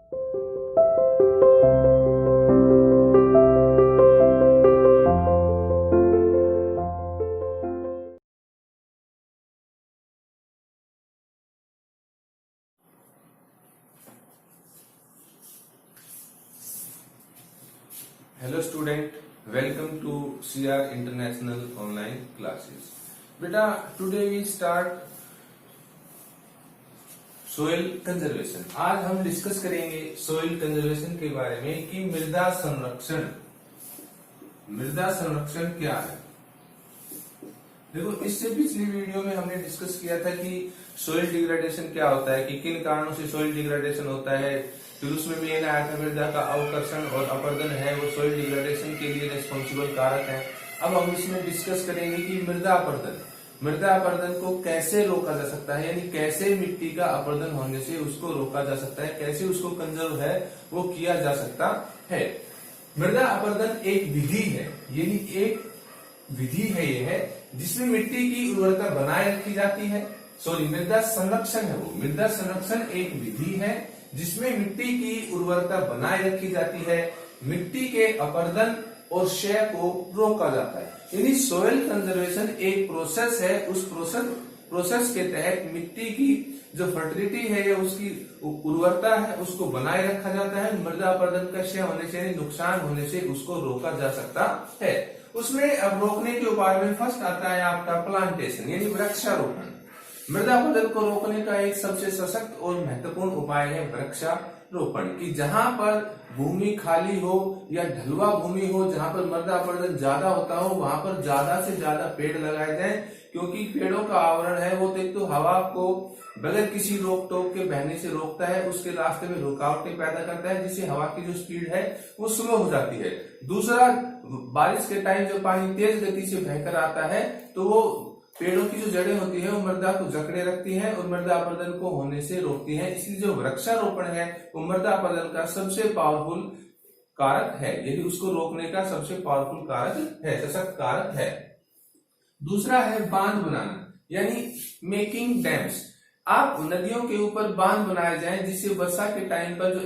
Hello student, welcome to CR international online classes. बेटा, today we start soil conservation. आज हम discuss करेंगे soil conservation के बारे में कि मृदा संरक्षण क्या है। देखो, इससे पिछली वीडियो में हमने डिस्कस किया था कि सोइल डिग्रेडेशन क्या होता है, कि किन कारणों से सोइल डिग्रेडेशन होता है। फिर उसमें मेन आया था मृदा का अवकर्षण और अपरदन है वो सोइल डिग्रेडेशन के लिए रिस्पॉन्सिबल कारक है। अब हम इसमें डिस्कस करेंगे कि मृदा अपरदन को कैसे रोका जा सकता है, यानी कैसे मिट्टी का अपरदन होने से उसको रोका जा सकता है, कैसे उसको कंजर्व है वो किया जा सकता है। मृदा अपरदन एक विधि है, यानी एक विधि है ये है जिसमें मिट्टी की उर्वरता बनाए रखी जाती है। मृदा संरक्षण है वो। मृदा संरक्षण एक विधि है जिसमें मिट्टी की उर्वरता बनाए रखी जाती है, मिट्टी के अपरदन और क्षय को रोका जाता है। यानी सोइल कंजर्वेशन एक प्रोसेस है। उस प्रोसेस के तहत मिट्टी की जो फर्टिलिटी है या उसकी उर्वरता है उसको बनाए रखा जाता है। मृदा अपरदन का क्षय होने से, नुकसान होने से उसको रोका जा सकता है। उसमें अब रोकने के उपाय में फर्स्ट आता है आपका प्लांटेशन, यानी वृक्षारोपण। मृदा अपरदन को रोकने का एक सबसे सशक्त और महत्वपूर्ण उपाय है वृक्षारोपण, कि जहां पर भूमि खाली हो या ढलुआ भूमि हो, जहां पर मृदा अपरदन ज्यादा होता हो, वहां पर ज्यादा से ज्यादा पेड़ लगाए जाएं। क्योंकि पेड़ों का आवरण है वो एक तो हवा को बगैर किसी रोक टोक के बहने से रोकता है, उसके रास्ते में रुकावटें पैदा करता है, जिससे हवा की जो स्पीड है वो स्लो हो जाती है। दूसरा, बारिश के टाइम जब पानी तेज गति से बहकर आता है तो वो पेड़ों की जो जड़ें होती है वो मृदा को जकड़े रखती है और मृदा अपरदन को होने से रोकती है। इसलिए जो वृक्षारोपण है वो मृदा अपरदन का सबसे पावरफुल कारक है, यदि उसको रोकने का सबसे पावरफुल कारक है, सशक्त कारक है। दूसरा है बांध बनाना, यानी मेकिंग डैम्स। आप नदियों के ऊपर बांध बनाए जाएं जिससे वर्षा के टाइम पर जो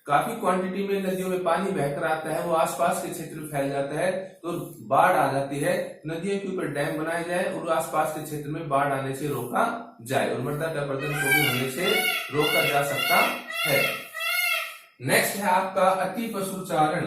काफी क्वांटिटी में नदियों में पानी बहकर आता है वो आसपास के क्षेत्र में फैल जाता है तो बाढ़ आ जाती है। नदियों के ऊपर डैम बनाए जाए और आसपास के क्षेत्र में बाढ़ आने से रोका जाए और मृदा के अपरदन को भी होने से रोका जा सकता है। नेक्स्ट है आपका अति पशुचारण।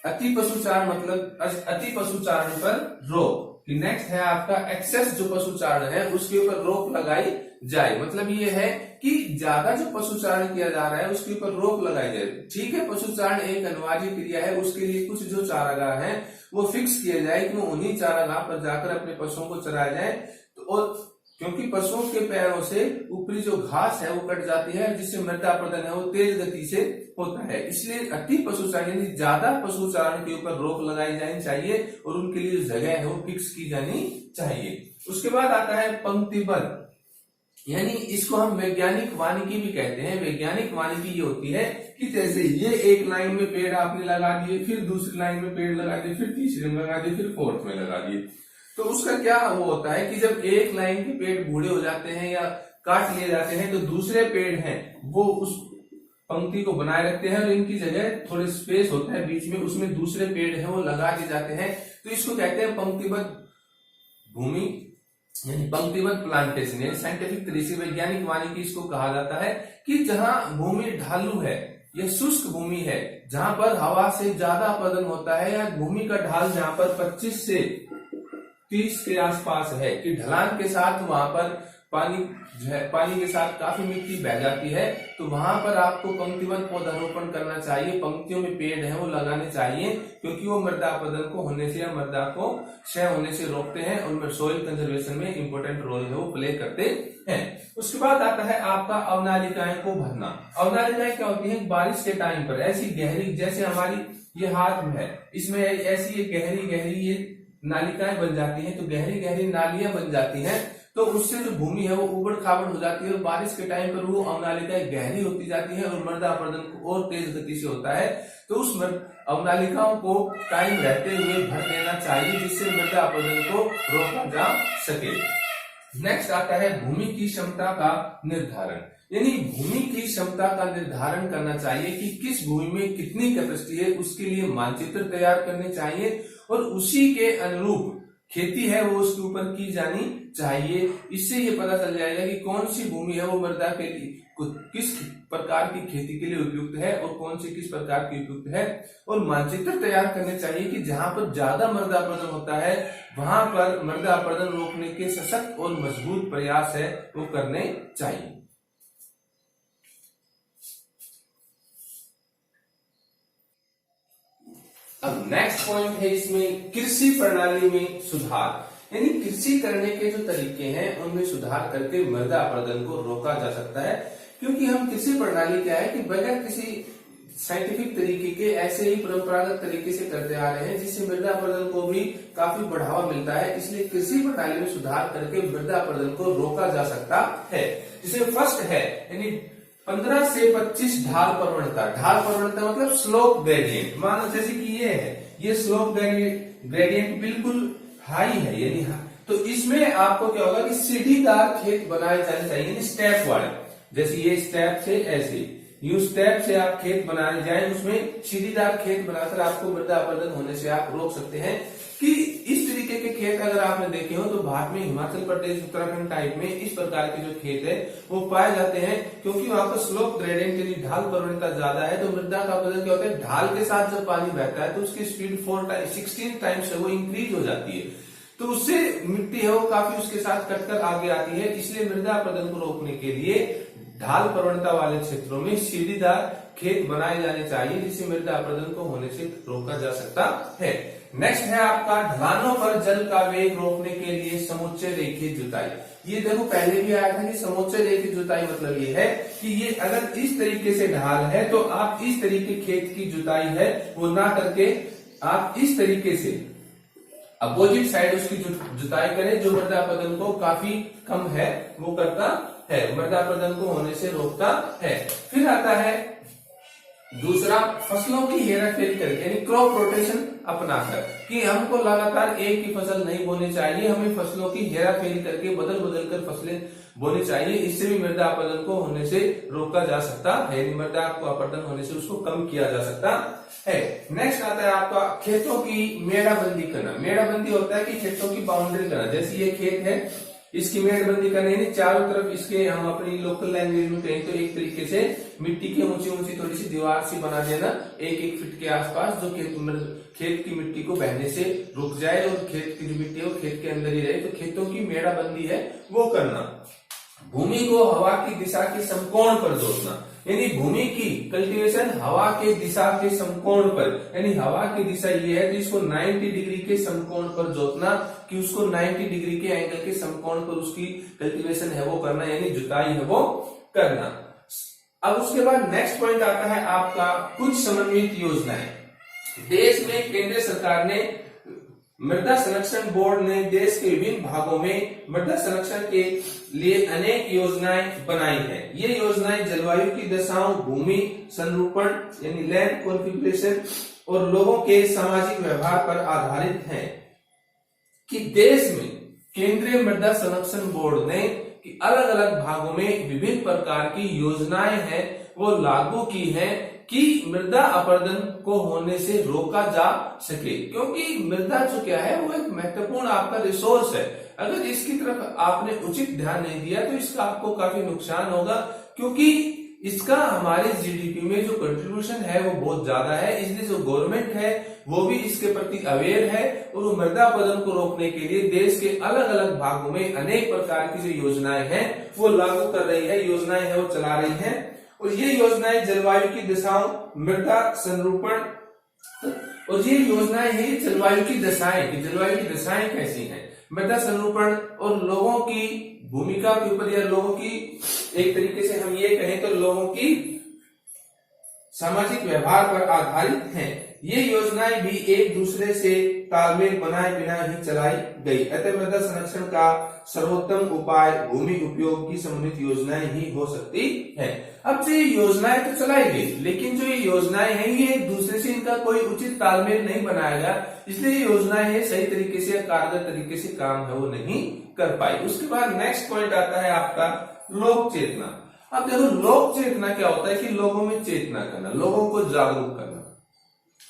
अति पशुचारण मतलब अति पशुचारण पर रोक। नेक्स्ट है आपका एक्सेस, जो पशुचारण है उसके ऊपर रोक लगाई जाए। मतलब ये है कि ज्यादा जो पशुचारण किया जा रहा है उसके ऊपर रोक लगाई जाए। ठीक है, पशुचारण एक अनिवार्य क्रिया है, उसके लिए कुछ जो चारागाह है वो फिक्स किए जाए कि वो उन्हीं चारागाह पर जाकर अपने पशुओं को चराया जाए। तो और क्योंकि पशुओं के पैरों से ऊपरी जो घास है वो कट जाती है जिससे मृदा अपरदन है वो तेज गति से होता है। इसलिए अति पशुचारण यानी ज्यादा पशुचारण के ऊपर रोक लगाई जानी चाहिए और उनके लिए जो जगह है वो फिक्स की जानी चाहिए। उसके बाद आता है पंक्तिबद्ध, यानी इसको हम वैज्ञानिक वानिकी भी कहते हैं। वैज्ञानिक वानिकी ये होती है कि जैसे ये एक लाइन में पेड़ आपने लगा दिए, फिर दूसरी लाइन में पेड़ लगा दिए, फिर तीसरे में लगा दिए, फिर फोर्थ में लगा दिए। तो उसका क्या वो होता है कि जब एक लाइन के पेड़ बूढ़े हो जाते हैं या काट लिए जाते हैं तो दूसरे पेड़ हैं वो उस पंक्ति को बनाए रखते हैं और इनकी जगह थोड़े स्पेस होता है बीच में, उसमें दूसरे पेड़ हैं वो लगा दिए जाते हैं। तो इसको कहते हैं पंक्तिबद्ध भूमि, यानी पंक्तिबद्ध प्लांटेशन। यानी साइंटिफिक तरीके से वैज्ञानिक वानिकी इसको कहा जाता है कि जहां भूमि ढालू है या शुष्क भूमि है, जहां पर हवा से ज्यादा अपरदन होता है, या भूमि का ढाल जहां पर 25 से 30 के आसपास है कि ढलान के साथ वहां पर पानी के साथ काफी मिट्टी बह जाती है, तो वहां पर आपको पंक्तिबद्ध पौधारोपण करना चाहिए। पंक्तियों में पेड़ है वो लगाने चाहिए क्योंकि वो मृदा अपरदन को होने से या मृदा को क्षय होने से रोकते हैं और सोइल कंजर्वेशन में इंपॉर्टेंट रोल है वो प्ले करते हैं। उसके बाद आता है आपका अवनालिकाएं को भरना। अवनालिकाएं क्या होती है? बारिश के टाइम पर ऐसी गहरी, जैसे हमारी ये हाथ में है, इसमें ऐसी गहरी गहरी ये नालिकाएं बन जाती हैं, तो गहरी गहरी नालियां बन जाती हैं, तो उससे जो भूमि है वो उबड़ खाबड़ हो जाती है और बारिश के टाइम पर वो अवनालिकाएं गहरी होती जाती है और मृदा अपरदन और तेज गति से होता है। तो उस अवनालिकाओं को टाइम रहते हुए भर देना चाहिए जिससे मृदा अपरदन को रोका जा सके। नेक्स्ट आता है भूमि की क्षमता का निर्धारण। यानी भूमि की क्षमता का निर्धारण करना चाहिए कि किस भूमि में कितनी कैपेसिटी है, उसके लिए मानचित्र तैयार करने चाहिए और उसी के अनुरूप खेती है वो उसके ऊपर की जानी चाहिए। इससे ये पता चल जाएगा कि कौन सी भूमि है वो मृदा के लिए किस प्रकार की खेती के लिए उपयुक्त है और कौन सी किस प्रकार की उपयुक्त है। और मानचित्र तैयार करने चाहिए कि जहां पर ज्यादा मृदा अपरदन होता है वहां पर मृदा अपरदन रोकने के सशक्त और मजबूत प्रयास है वो करने चाहिए। अब नेक्स्ट पॉइंट है इसमें कृषि प्रणाली में सुधार, यानी कृषि करने के जो तरीके हैं उनमें सुधार करके मृदा अपरदन को रोका जा सकता है। क्योंकि हम कृषि प्रणाली क्या है कि बगैर किसी साइंटिफिक तरीके के ऐसे ही परंपरागत तरीके से करते आ रहे हैं जिससे मृदा अपरदन को भी काफी बढ़ावा मिलता है। इसलिए कृषि प्रणाली में सुधार करके मृदा अपरदन को रोका जा सकता है। जिसमें फर्स्ट है यानी 15 से 25 ढाल प्रवणता। ढाल प्रवणता मतलब स्लोप ग्रेडियंट। मानो जैसे कि ये है, ये स्लोप ग्रेडियंट बिल्कुल हाई है, यानी तो इसमें आपको क्या होगा कि सीढ़ीदार खेत बनाए जाने चाहिए, यानी स्टेप वाले। जैसे ये स्टेप से ऐसे यू स्टेप से आप खेत बनाने जाए, उसमें सीढ़ीदार खेत बनाकर आपको मृदा अपरदन होने से आप रोक सकते हैं। कि इस तरीके के खेत अगर आपने देखे हो तो भारत में हिमाचल प्रदेश उत्तराखंड टाइप में इस प्रकार के जो खेत है वो पाए जाते हैं। क्योंकि वहां पर स्लोप ग्रेडियंट यानी ढाल प्रवणता ज्यादा है तो मृदा का अपरदन क्या होता है, ढाल के साथ जब पानी बहता है तो उसकी स्पीड 16 टाइम्स है वो इंक्रीज हो जाती है। तो उससे मिट्टी है वो काफी उसके साथ कटकर आगे आती है। इसलिए मृदा अपरदन को रोकने के लिए ढाल प्रवणता वाले क्षेत्रों में सीढ़ीदार खेत बनाए जाने चाहिए जिससे मृदा अपरदन को होने से रोका जा सकता है। नेक्स्ट है आपका ढलानों पर जल का वेग रोकने के लिए समुच्चय रेखीय जुताई। ये देखो पहले भी आया था कि समुच्चय रेखीय जुताई मतलब ये है कि ये अगर इस तरीके से ढाल है तो आप इस तरीके खेत की जुताई है वो ना करके आप इस तरीके से अपोजिट साइड उसकी जुताई करें जो मृदा अपरदन को काफी कम है वो करता है, मृदा अपरदन को होने से रोकता है। फिर आता है दूसरा, फसलों की हेराफेरी करके यानी क्रॉप रोटेशन अपनाकर, कि हमको लगातार एक ही फसल नहीं बोनी चाहिए, हमें फसलों की हेराफेरी करके बदल बदल कर फसलें बोनी चाहिए। इससे भी मृदा अपरदन को होने से रोका जा सकता है, मृदा को अपरदन होने से उसको कम किया जा सकता है। नेक्स्ट आता है आपका खेतों की मेड़ाबंदी करना। मेड़ाबंदी होता है कि खेतों की बाउंड्री करना। जैसे ये खेत है इसकी मेड़बंदी करनी है, चारों तरफ इसके हम अपनी लोकल लैंग्वेज में कहें तो एक तरीके से मिट्टी की ऊंची ऊंची थोड़ी सी दीवार सी बना देना 1-1 फीट के आसपास, जो खेत की मिट्टी को बहने से रुक जाए और खेत की जो मिट्टी है वो खेत के अंदर ही रहे। तो खेतों की मेड़ाबंदी है वो करना। भूमि को हवा की दिशा के समकोण पर जोतना, यानी भूमि की कल्टीवेशन हवा के दिशा के समकोण पर, यानी हवा की दिशा ये है तो इसको 90 डिग्री के समकोण पर जोतना, कि उसको 90 डिग्री के एंगल के समकोण पर उसकी कल्टीवेशन है वो करना, यानी जुताई है वो करना। अब उसके बाद नेक्स्ट पॉइंट आता है आपका कुछ समन्वित योजनाएं। देश में केंद्र सरकार ने मृदा संरक्षण बोर्ड ने देश के विभिन्न भागों में मृदा संरक्षण के लिए अनेक योजनाएं बनाई हैं। ये योजनाएं जलवायु की दशाओं, भूमि संरूपण यानी लैंड कॉन्फ़िगरेशन और लोगों के सामाजिक व्यवहार पर आधारित हैं। कि देश में केंद्रीय मृदा संरक्षण बोर्ड ने कि अलग अलग भागों में विभिन्न प्रकार की योजनाएं हैं वो लागू की हैं कि मृदा अपरदन को होने से रोका जा सके। क्योंकि मृदा जो क्या है वो एक महत्वपूर्ण आपका रिसोर्स है, अगर इसकी तरफ आपने उचित ध्यान नहीं दिया तो इसका आपको काफी नुकसान होगा। क्योंकि इसका हमारे जीडीपी में जो कंट्रीब्यूशन है वो बहुत ज्यादा है। इसलिए जो गवर्नमेंट है वो भी इसके प्रति अवेयर है और वो मृदा अपरदन को रोकने के लिए देश के अलग अलग भागों में अनेक प्रकार की जो योजनाएं हैं वो लागू कर रही है, योजनाएं है वो चला रही है। और ये योजनाएं जलवायु की दिशाओं, मृदा संरूपण, और ये योजनाएं हैं जलवायु की दशाएं कि जलवायु की दशाएं कैसी हैं, मृदा संरूपण और लोगों की भूमिका के ऊपर या लोगों की एक तरीके से हम ये कहें तो लोगों की सामाजिक व्यवहार पर आधारित हैं। ये योजनाएं भी एक दूसरे से तालमेल बनाए बिना ही चलाई गई। अतः मृदा संरक्षण का सर्वोत्तम उपाय भूमि उपयोग की समन्वित योजनाएं ही हो सकती है। अब जो ये योजनाएं तो चलाई गई, लेकिन जो ये योजनाएं हैं ये एक दूसरे से इनका कोई उचित तालमेल नहीं बनाया गया, इसलिए योजनाएं है सही तरीके से कारगर तरीके से काम है वो नहीं कर पाई। उसके बाद नेक्स्ट पॉइंट आता है आपका लोक चेतना। अब देखो लोक चेतना क्या होता है कि लोगों में चेतना करना, लोगों को जागरूक करना।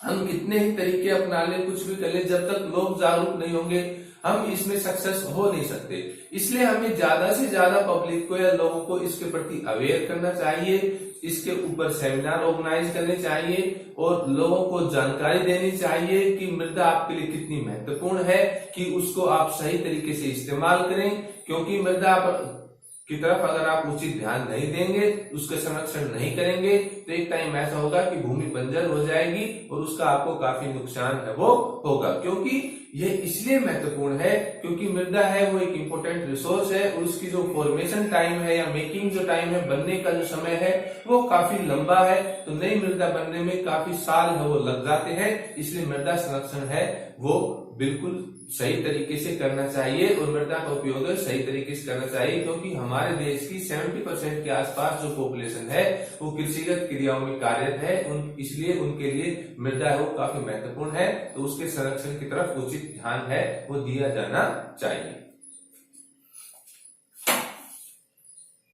हम कितने ही तरीके अपना ले, कुछ भी कर ले, जब तक लोग जागरूक नहीं होंगे हम इसमें सक्सेस हो नहीं सकते। इसलिए हमें ज्यादा से ज्यादा पब्लिक को या लोगों को इसके प्रति अवेयर करना चाहिए, इसके ऊपर सेमिनार ऑर्गेनाइज करने चाहिए और लोगों को जानकारी देनी चाहिए कि मृदा आपके लिए कितनी महत्वपूर्ण है, कि उसको आप सही तरीके से इस्तेमाल करें। क्योंकि मृदा की तरफ अगर आप उचित ध्यान नहीं देंगे, उसका संरक्षण नहीं करेंगे, तो एक टाइम ऐसा होगा कि भूमि बंजर हो जाएगी और उसका आपको काफी नुकसान है वो होगा। क्योंकि ये इसलिए महत्वपूर्ण है क्योंकि मृदा है वो एक इम्पोर्टेंट रिसोर्स है और उसकी जो फॉर्मेशन टाइम है या मेकिंग जो टाइम है, बनने का जो समय है वो काफी लंबा है। तो नई मृदा बनने में काफी साल है वो लग जाते हैं। इसलिए मृदा संरक्षण है वो बिल्कुल सही तरीके से करना चाहिए और मृदा का उपयोग सही तरीके से करना चाहिए। क्योंकि हमारे देश की 70% के आसपास जो पॉपुलेशन है वो कृषिगत क्रियाओं में कार्यरत है, इसलिए उनके लिए मृदा है वो काफी महत्वपूर्ण है। तो उसके संरक्षण की तरफ उचित ध्यान है वो दिया जाना चाहिए।